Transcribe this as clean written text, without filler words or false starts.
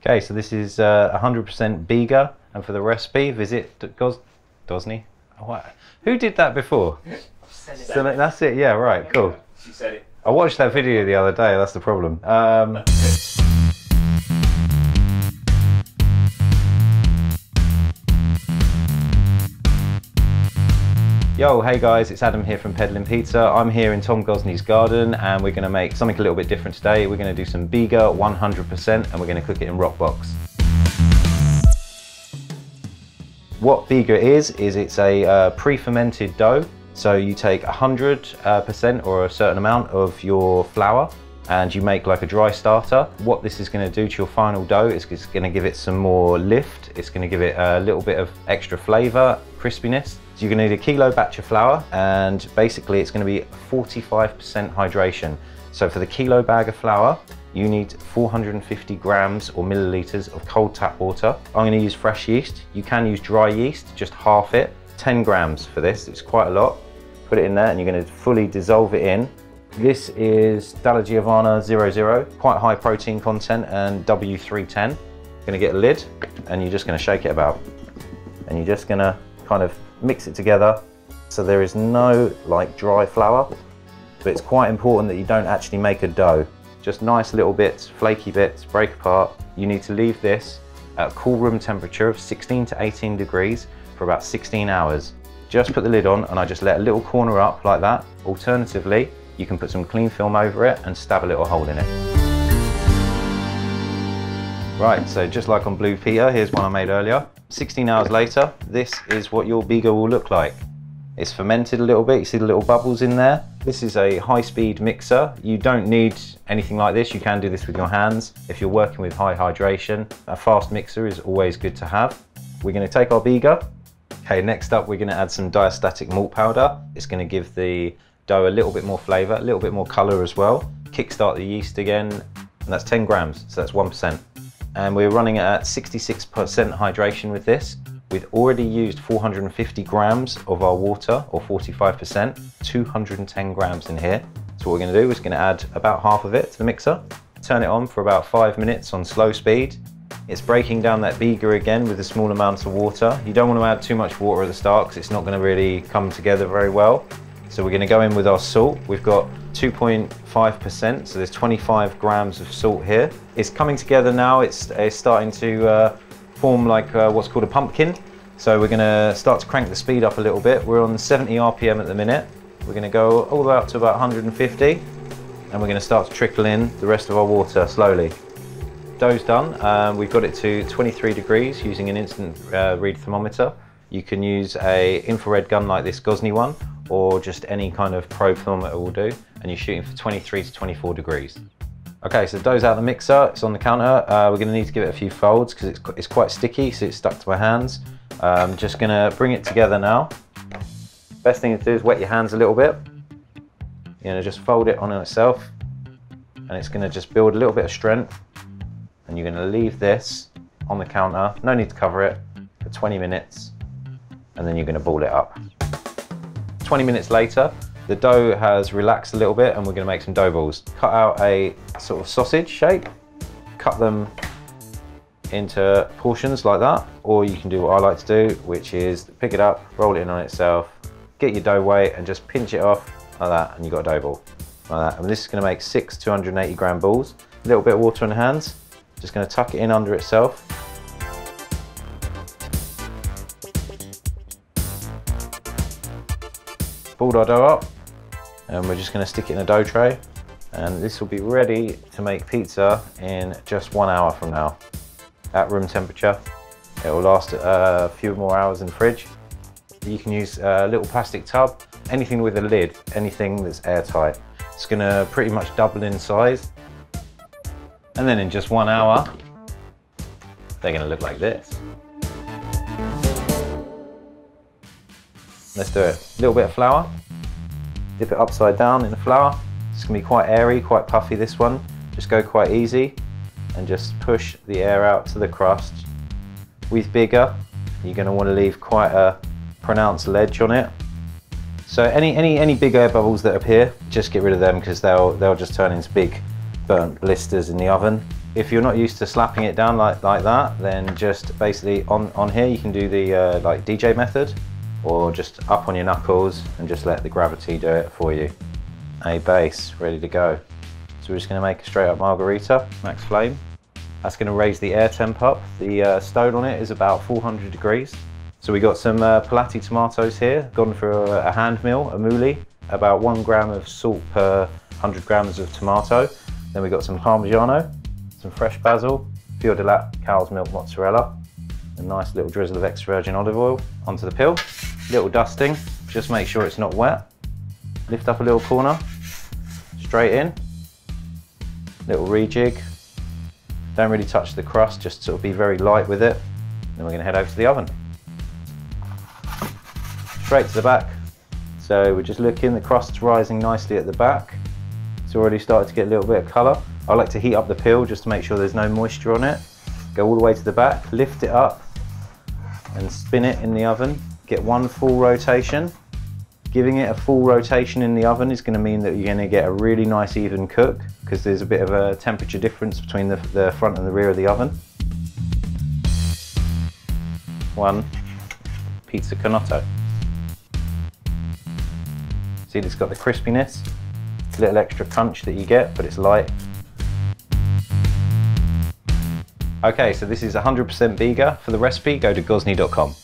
Okay, so this is 100% Biga, and for the recipe, visit Gozney. What? Who did that before? So that's it, yeah, right, cool. She said it. I watched that video the other day, that's the problem. Yo, hey guys, it's Adam here from Peddling Pizza. I'm here in Tom Gozney's garden and we're going to make something a little bit different today. We're going to do some Biga 100% and we're going to cook it in Roccbox. What Biga is it's a pre-fermented dough. So you take 100% or a certain amount of your flour and you make like a dry starter. What this is going to do to your final dough is it's going to give it some more lift. It's going to give it a little bit of extra flavour, crispiness. So you're going to need a kilo batch of flour and basically it's going to be 45% hydration. So for the kilo bag of flour, you need 450 grams or millilitres of cold tap water. I'm going to use fresh yeast. You can use dry yeast, just half it. 10 grams for this, it's quite a lot. Put it in there and you're going to fully dissolve it in. This is Dalla Giovanna 00, quite high protein content, and W310. You're going to get a lid and you're just going to shake it about. And you're just going to kind of mix it together so there is no like dry flour, but it's quite important that you don't actually make a dough. Just nice little bits, flaky bits, break apart. You need to leave this at a cool room temperature of 16 to 18 degrees for about 16 hours. Just put the lid on and I just let a little corner up like that. Alternatively, you can put some cling film over it and stab a little hole in it. Right, so just like on Blue Peter, here's one I made earlier. 16 hours later, this is what your Biga will look like. It's fermented a little bit, you see the little bubbles in there. This is a high-speed mixer. You don't need anything like this, you can do this with your hands. If you're working with high hydration, a fast mixer is always good to have. We're going to take our Biga. Okay, next up we're going to add some diastatic malt powder. It's going to give the dough a little bit more flavour, a little bit more colour as well. Kickstart the yeast again, and that's 10 grams, so that's 1%. And we're running at 66% hydration with this. We've already used 450 grams of our water, or 45%, 210 grams in here. So what we're going to do is going to add about half of it to the mixer, turn it on for about 5 minutes on slow speed. It's breaking down that Biga again with a small amount of water. You don't want to add too much water at the start because it's not going to really come together very well. So we're going to go in with our salt. We've got 2.5%, so there's 25 grams of salt here. It's coming together now. It's starting to form like what's called a pumpkin. So we're going to start to crank the speed up a little bit. We're on 70 RPM at the minute. We're going to go all the way up to about 150 and we're going to start to trickle in the rest of our water slowly. Dough's done. We've got it to 23 degrees using an instant read thermometer. You can use a infrared gun like this Gozney one, or just any kind of probe thermometer will do, and you're shooting for 23 to 24 degrees. Okay, so the dough's out of the mixer, it's on the counter. We're going to need to give it a few folds because it's quite sticky, so it's stuck to my hands. Just going to bring it together now. Best thing to do is wet your hands a little bit. You're going to just fold it on itself, and it's going to just build a little bit of strength. And you're going to leave this on the counter, no need to cover it, for 20 minutes, and then you're going to ball it up. 20 minutes later, the dough has relaxed a little bit and we're going to make some dough balls. Cut out a sort of sausage shape, cut them into portions like that, or you can do what I like to do, which is pick it up, roll it in on itself, get your dough weight and just pinch it off like that, and you've got a dough ball like that. And this is going to make 6 280 gram balls. A little bit of water on the hands, just going to tuck it in under itself. Balled our dough up and we're just going to stick it in a dough tray, and this will be ready to make pizza in just 1 hour from now at room temperature. It will last a few more hours in the fridge. You can use a little plastic tub, anything with a lid, anything that's airtight. It's going to pretty much double in size, and then in just 1 hour they're going to look like this. Let's do it. A little bit of flour, dip it upside down in the flour. It's going to be quite airy, quite puffy, this one. Just go quite easy and just push the air out to the crust. With Biga, you're going to want to leave quite a pronounced ledge on it. So any big air bubbles that appear, just get rid of them because they'll just turn into big burnt blisters in the oven. If you're not used to slapping it down like that, then just basically on here you can do the like DJ method, or just up on your knuckles and just let the gravity do it for you. A base ready to go. So we're just going to make a straight up margarita, max flame. That's going to raise the air temp up. The stone on it is about 400 degrees. So we got some Pilati tomatoes here, gone for a hand mill, a mouli, about 1 gram of salt per 100 grams of tomato. Then we got some Parmigiano, some fresh basil, fior di latte cow's milk mozzarella, a nice little drizzle of extra virgin olive oil onto the pill. Little dusting, just make sure it's not wet. Lift up a little corner, straight in, little rejig. Don't really touch the crust, just sort of be very light with it. Then we're going to head over to the oven. Straight to the back. So we're just looking, the crust's rising nicely at the back. It's already started to get a little bit of colour. I like to heat up the peel just to make sure there's no moisture on it. Go all the way to the back, lift it up and spin it in the oven. Get 1 full rotation. Giving it a full rotation in the oven is going to mean that you're going to get a really nice even cook, because there's a bit of a temperature difference between the front and the rear of the oven. 1 pizza canotto. See, it's got the crispiness, a little extra crunch that you get, but it's light. Okay, so this is 100% Biga. For the recipe, go to Gozney.com.